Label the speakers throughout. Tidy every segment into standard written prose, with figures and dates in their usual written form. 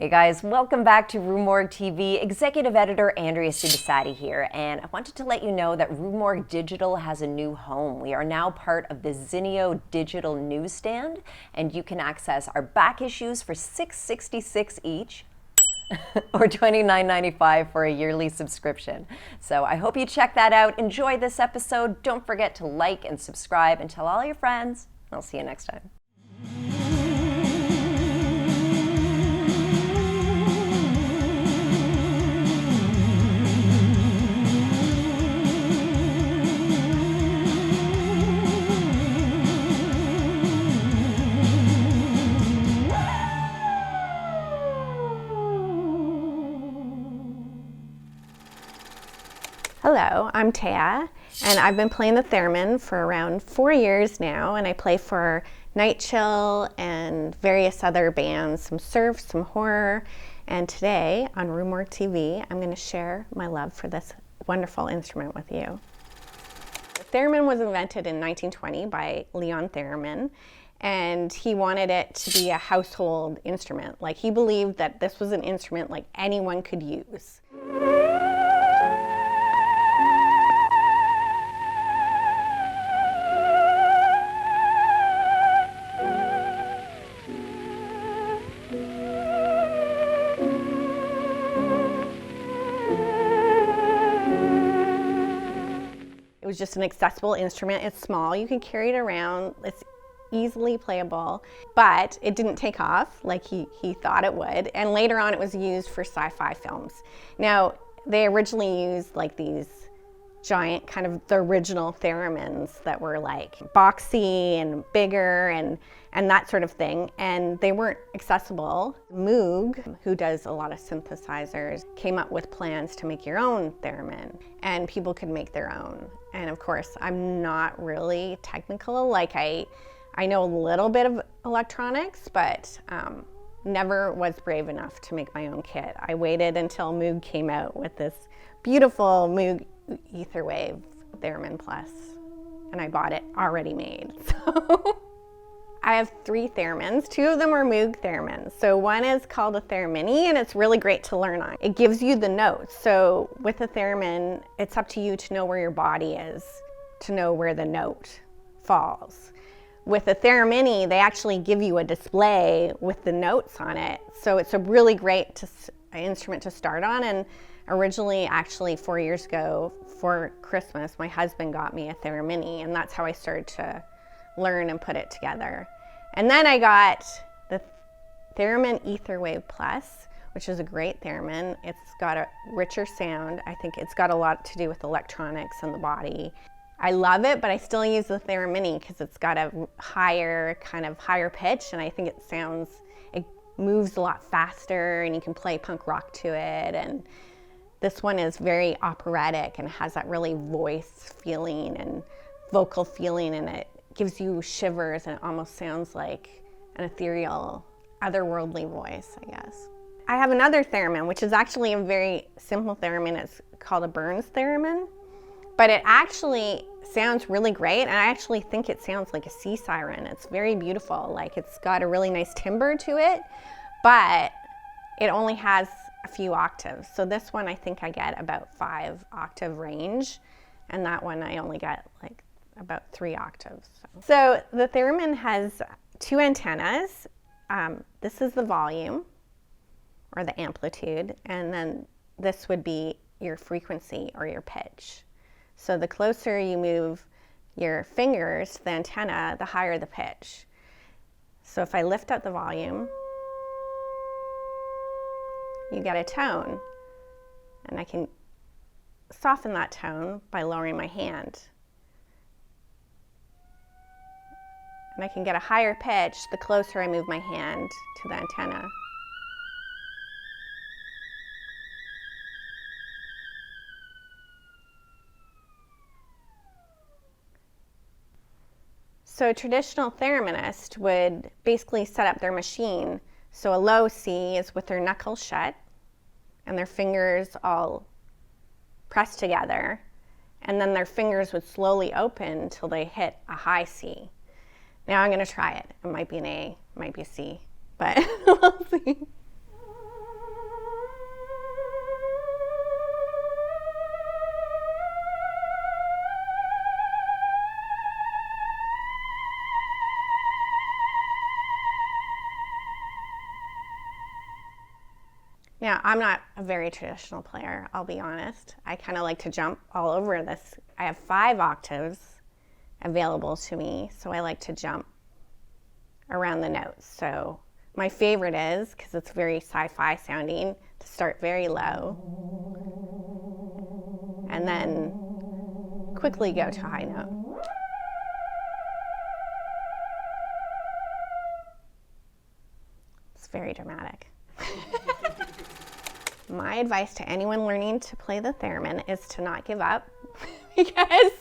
Speaker 1: Hey guys, welcome back to Rue Morgue TV. Executive Editor Andrea here, and I wanted to let you know that Rue Morgue Digital has a new home. We are now part of the Zinio Digital Newsstand, and you can access our back issues for $6.66 each, or $29.95 for a yearly subscription. So I hope you check that out. Enjoy this episode. Don't forget to like and subscribe and tell all your friends. I'll see you next time.
Speaker 2: Hello, I'm THEA, and I've been playing the theremin for around 4 years now, and I play for Night Chill and various other bands, some surf, some horror, and today on Rue Morgue TV, I'm going to share my love for this wonderful instrument with you. The theremin was invented in 1920 by Leon Theremin, and he wanted it to be a household instrument. Like, he believed that this was an instrument like anyone could use. It was just an accessible instrument. It's small, you can carry it around, it's easily playable, but it didn't take off like he thought it would. And later on it was used for sci-fi films. Now, they originally used like these giant kind of the original theremins that were like boxy and bigger and that sort of thing, and they weren't accessible. Moog, who does a lot of synthesizers, came up with plans to make your own theremin, and people could make their own. And of course, I'm not really technical. Like I know a little bit of electronics, but never was brave enough to make my own kit. I waited until Moog came out with this beautiful Moog Etherwave Theremin Plus, and I bought it already made. So I have 3 theremins. 2 of them are Moog theremins. So one is called a theremin, and it's really great to learn on. It gives you the notes. So with a theremin, it's up to you to know where your body is, to know where the note falls. With a theremin, they actually give you a display with the notes on it. So it's a really great instrument to start on. And originally, actually 4 years ago for Christmas, my husband got me a theremin, and that's how I started to learn and put it together. And then I got the Theremin Etherwave Plus, which is a great theremin. It's got a richer sound. I think it's got a lot to do with electronics and the body. I love it, but I still use the theremin because it's got a higher pitch, and I think it moves a lot faster, and you can play punk rock to it. And this one is very operatic and has that really voice feeling and vocal feeling, and it gives you shivers, and it almost sounds like an ethereal, otherworldly voice, I guess. I have another theremin, which is actually a very simple theremin. It's called a Burns theremin, but it actually sounds really great, and I actually think it sounds like a sea siren. It's very beautiful. Like, it's got a really nice timbre to it, but it only has a few octaves. So this one, I think I get about 5 octave range, and that one I only get like about 3 octaves. So the theremin has 2 antennas. This is the volume, or the amplitude, and then this would be your frequency or your pitch. So the closer you move your fingers to the antenna, the higher the pitch. So if I lift up the volume, you get a tone, and I can soften that tone by lowering my hand. And I can get a higher pitch the closer I move my hand to the antenna. So a traditional thereminist would basically set up their machine. So a low C is with their knuckles shut and their fingers all pressed together, and then their fingers would slowly open until they hit a high C. Now I'm going to try it. It might be an A, it might be a C, but we'll see. Now, I'm not a very traditional player, I'll be honest. I kind of like to jump all over this. I have 5 octaves available to me, so I like to jump around the notes. So my favorite is, because it's very sci-fi sounding, to start very low and then quickly go to high note. It's very dramatic. My advice to anyone learning to play the theremin is to not give up because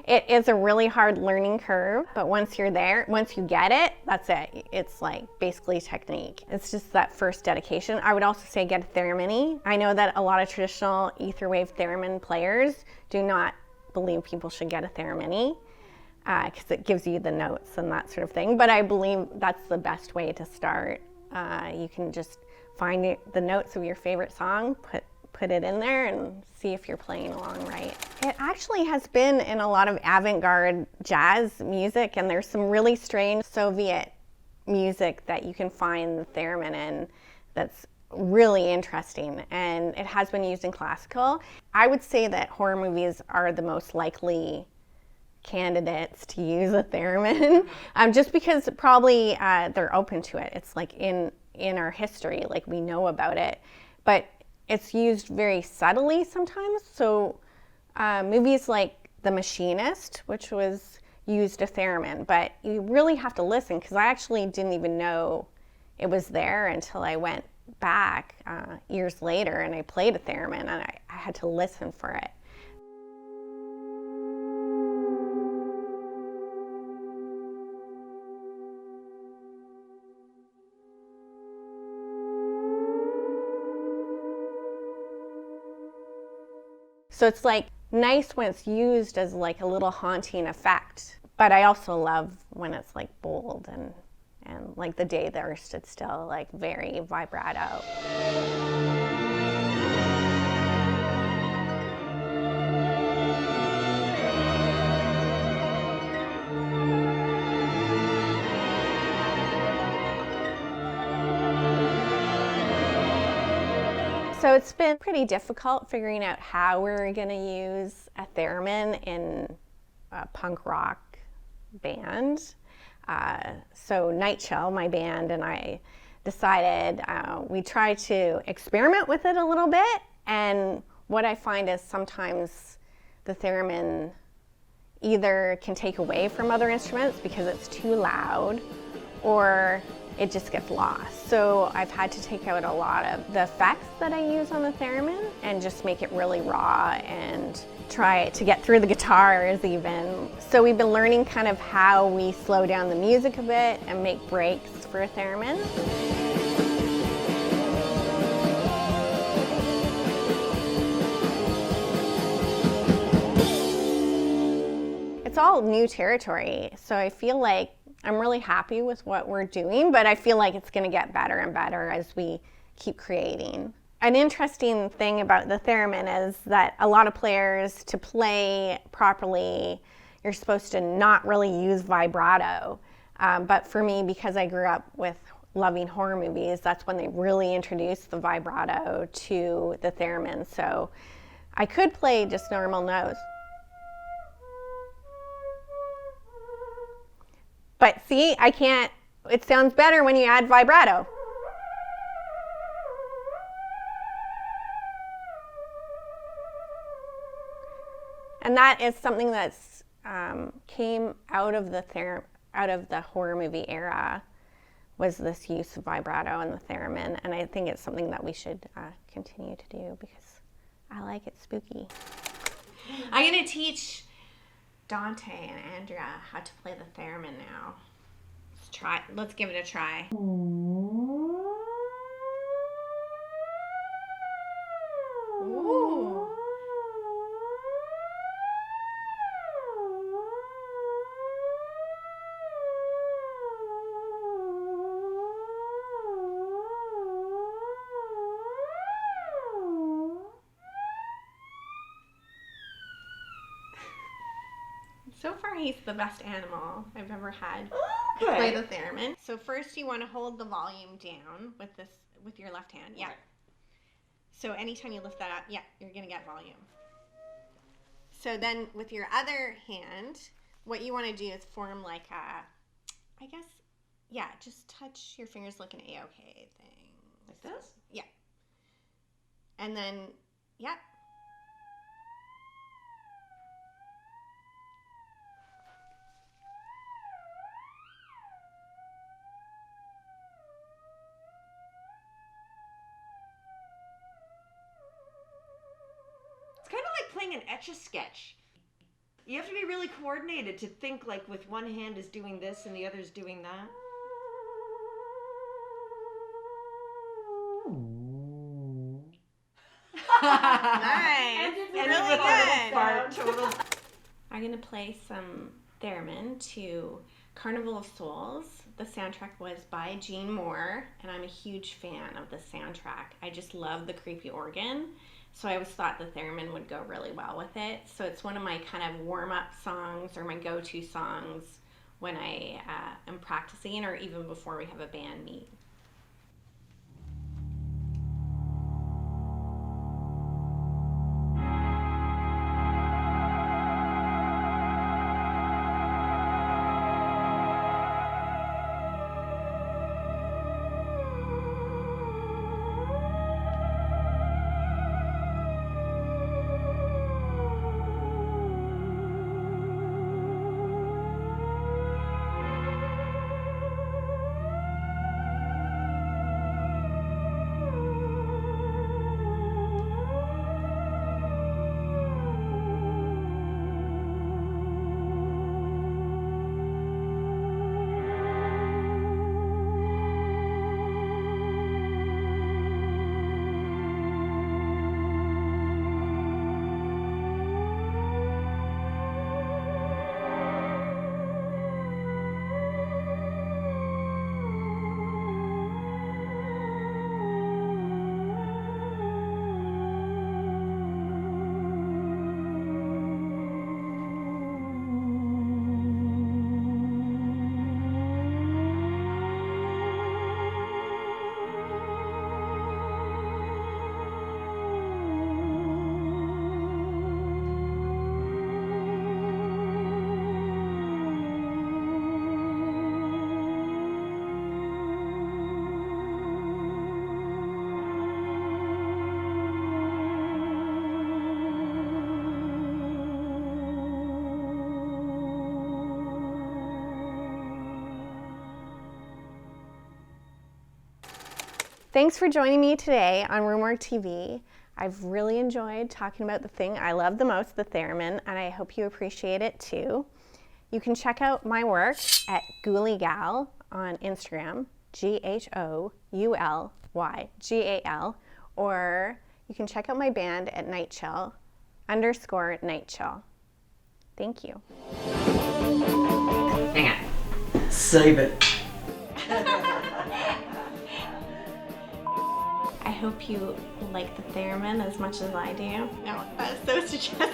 Speaker 2: it is a really hard learning curve, but once you're there, once you get it, that's it. It's like basically technique. It's just that first dedication. I would also say get a theremin. I know that a lot of traditional ether wave theremin players do not believe people should get a theremin because it gives you the notes and that sort of thing, but I believe that's the best way to start. You can just find the notes of your favorite song, put it in there and see if you're playing along right. It actually has been in a lot of avant-garde jazz music, and there's some really strange Soviet music that you can find the theremin in that's really interesting, and it has been used in classical. I would say that horror movies are the most likely candidates to use a theremin, just because probably they're open to it. It's like in our history, like we know about it, but it's used very subtly sometimes. So movies like The Machinist, which was used a theremin, but you really have to listen, because I actually didn't even know it was there until I went back years later and I played a theremin, and I had to listen for it. So it's like nice when it's used as like a little haunting effect, but I also love when it's like bold and like The Day the Earth Stood Still, like very vibrato. So it's been pretty difficult figuring out how we're going to use a theremin in a punk rock band. So Night Chill, my band, and I decided we try to experiment with it a little bit. And what I find is sometimes the theremin either can take away from other instruments because it's too loud, or it just gets lost. So I've had to take out a lot of the effects that I use on the theremin and just make it really raw and try to get through the guitars even. So we've been learning kind of how we slow down the music a bit and make breaks for a theremin. It's all new territory, so I feel like I'm really happy with what we're doing, but I feel like it's going to get better and better as we keep creating. An interesting thing about the theremin is that a lot of players, to play properly, you're supposed to not really use vibrato. But for me, because I grew up with loving horror movies, that's when they really introduced the vibrato to the theremin. So I could play just normal notes. But see, I can't, it sounds better when you add vibrato. And that is something that's came out of the horror movie era, was this use of vibrato and the theremin. And I think it's something that we should continue to do because I like it spooky. I'm gonna teach Dante and Andrea how to play the theremin now. Let's give it a try. Ooh. So far, he's the best animal I've ever had to play the theremin. So first, you want to hold the volume down with your left hand. Yeah. Okay. So anytime you lift that up, yeah, you're gonna get volume. So then with your other hand, what you wanna do is form like a, I guess, yeah, just touch your fingers like an A-OK thing.
Speaker 1: Like this?
Speaker 2: Yeah. And then, yep.
Speaker 1: It's kind of like playing an Etch-a-Sketch. You have to be really coordinated to think like with one hand is doing this and the other is doing that.
Speaker 2: Nice. And really good.
Speaker 1: Total.
Speaker 2: I'm gonna play some Theremin to Carnival of Souls. The soundtrack was by Gene Moore, and I'm a huge fan of the soundtrack. I just love the creepy organ, so I always thought the Theremin would go really well with it. So it's one of my kind of warm-up songs or my go-to songs when I am practicing or even before we have a band meet. Thanks for joining me today on Rue Morgue TV. I've really enjoyed talking about the thing I love the most, the theremin, and I hope you appreciate it too. You can check out my work at Ghoulygal on Instagram, GHOULYGAL, or you can check out my band at nightchill_nightchill. Thank you.
Speaker 1: Hang on.
Speaker 3: Save it.
Speaker 2: I hope you like the theremin as much as I do. No, that's so suggestive.